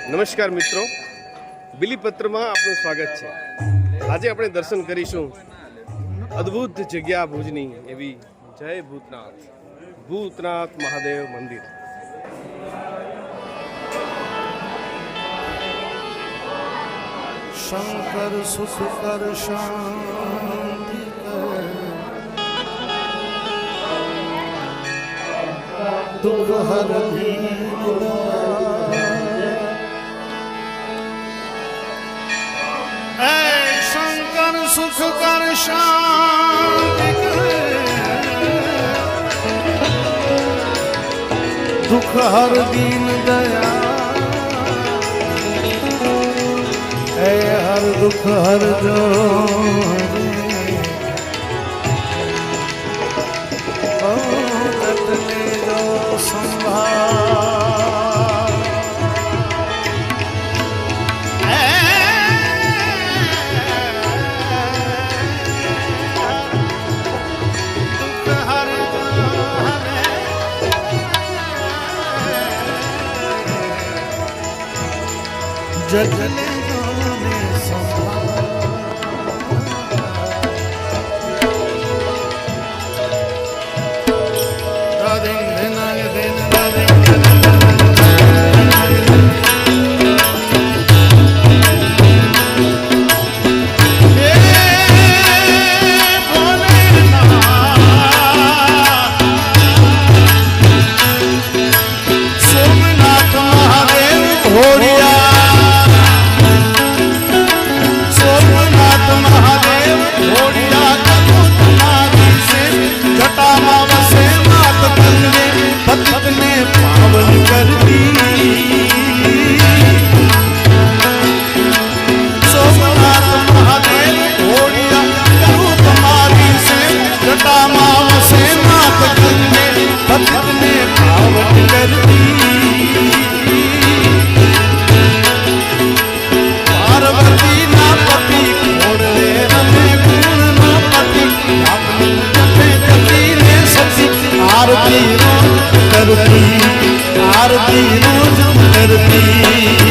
નમસ્કાર મિત્રો, બિલીપત્રમાં આપનું સ્વાગત છે। આજે આપણે દર્શન કરીશું અદ્ભુત જગ્યા ભુજની એવી જય ભૂતનાથ મહાદેવ મંદિર। शंकर सुख कर शांति कर, दुख हर शंकर सुख कर शांति कर, दुख हर दीन दया, हर दुख हर जो ले जो संभाल, दुख हर जग ले आरती रोज करती।